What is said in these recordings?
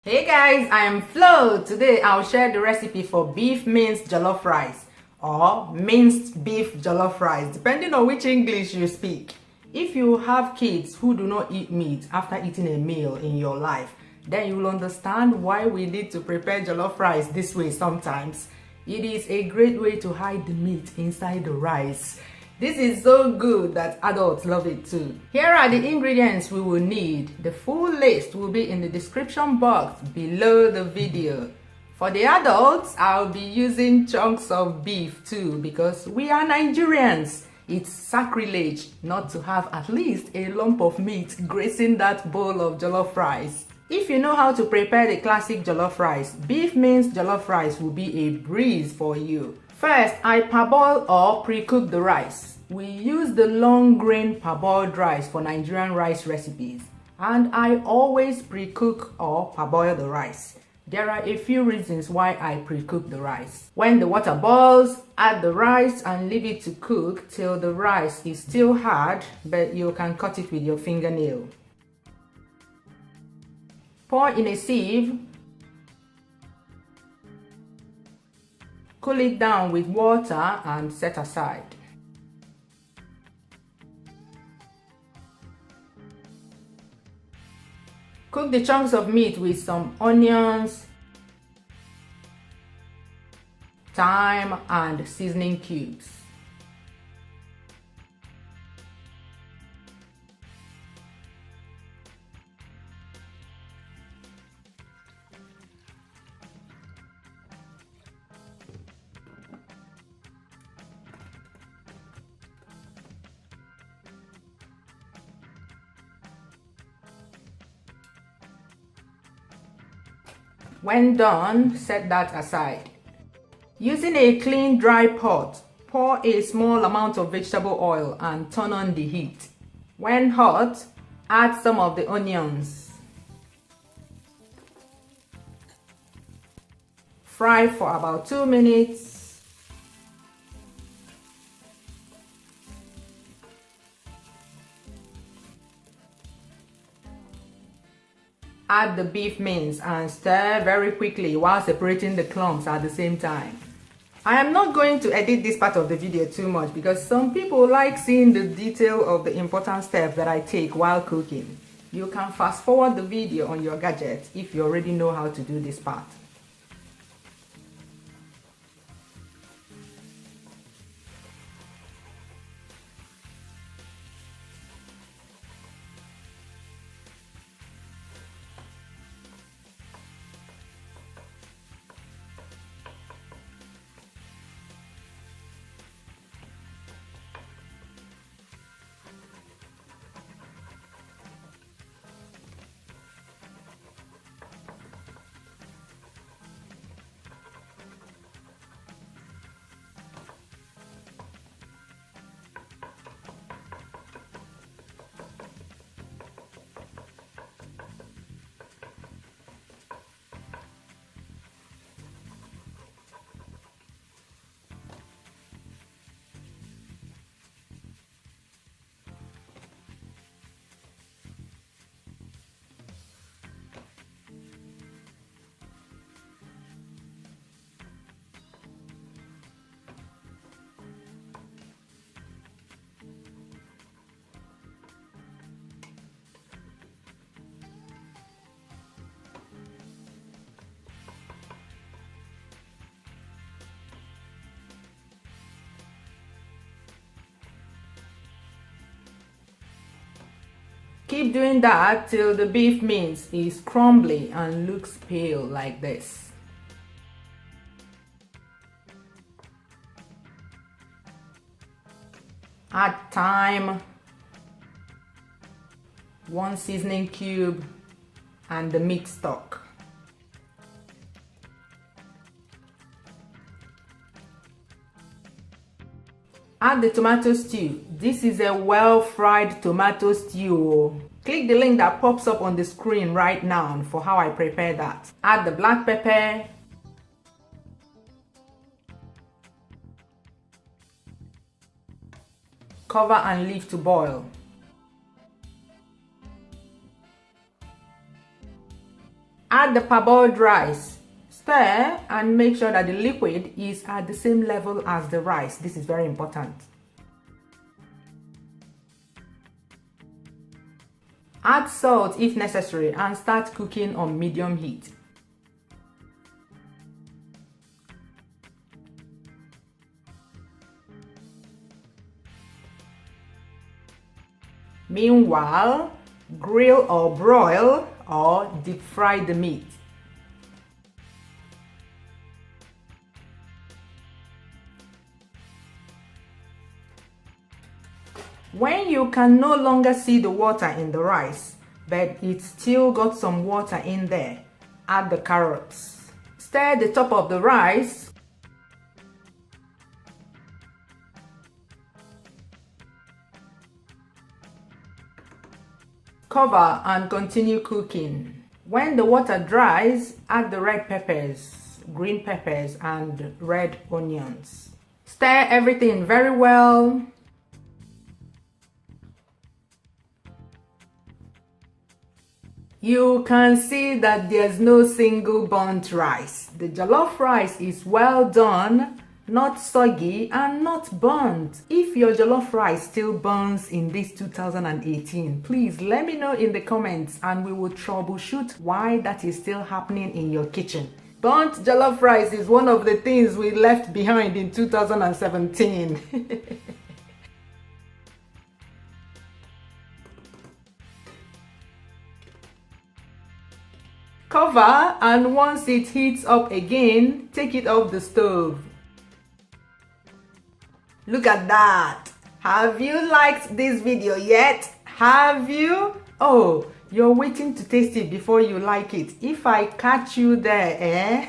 Hey guys, I am Flo. Today I'll share the recipe for beef minced jollof rice or minced beef jollof rice, depending on which English you speak. If you have kids who do not eat meat after eating a meal in your life, then you will understand why we need to prepare jollof rice this way sometimes. It is a great way to hide the meat inside the rice. This is so good that adults love it too. Here are the ingredients we will need. The full list will be in the description box below the video. For the adults, I'll be using chunks of beef too because we are Nigerians. It's sacrilege not to have at least a lump of meat gracing that bowl of jollof rice. If you know how to prepare the classic jollof rice, beef minced jollof rice will be a breeze for you. First, I parboil or pre-cook the rice. We use the long grain parboiled rice for Nigerian rice recipes, and I always pre-cook or parboil the rice. There are a few reasons why I pre-cook the rice. When the water boils, add the rice and leave it to cook till the rice is still hard, but you can cut it with your fingernail. Pour in a sieve. Cool it down with water and set aside. Cook the chunks of meat with some onions, thyme, and seasoning cubes. When done, set that aside. Using a clean dry pot, pour a small amount of vegetable oil and turn on the heat. When hot, add some of the onions. Fry for about 2 minutes. Add the beef mince and stir very quickly while separating the clumps at the same time. I am not going to edit this part of the video too much because some people like seeing the detail of the important steps that I take while cooking. You can fast forward the video on your gadget if you already know how to do this part. Keep doing that till the beef mince is crumbly and looks pale like this. Add thyme, 1 seasoning cube, and the meat stock. Add the tomato stew. This is a well-fried tomato stew. Click the link that pops up on the screen right now for how I prepare that. Add the black pepper, cover and leave to boil. Add the parboiled rice. Stir and make sure that the liquid is at the same level as the rice. This is very important. Add salt if necessary and start cooking on medium heat. Meanwhile, grill or broil or deep fry the meat. When you can no longer see the water in the rice, but it's still got some water in there, add the carrots. Stir the top of the rice. Cover and continue cooking. When the water dries, add the red peppers, green peppers, and red onions. Stir everything very well. You can see that there's no single burnt rice. The jollof rice is well done, not soggy and not burnt. If your jollof rice still burns in this 2018, please let me know in the comments and we will troubleshoot why that is still happening in your kitchen. Burnt jollof rice is one of the things we left behind in 2017. Cover, and once it heats up again, take it off the stove. Look at that! Have you liked this video yet? Have you? Oh, you're waiting to taste it before you like it. If I catch you there,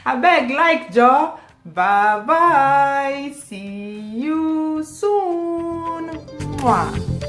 I beg, like Joe. Bye bye. See you soon. Mwah.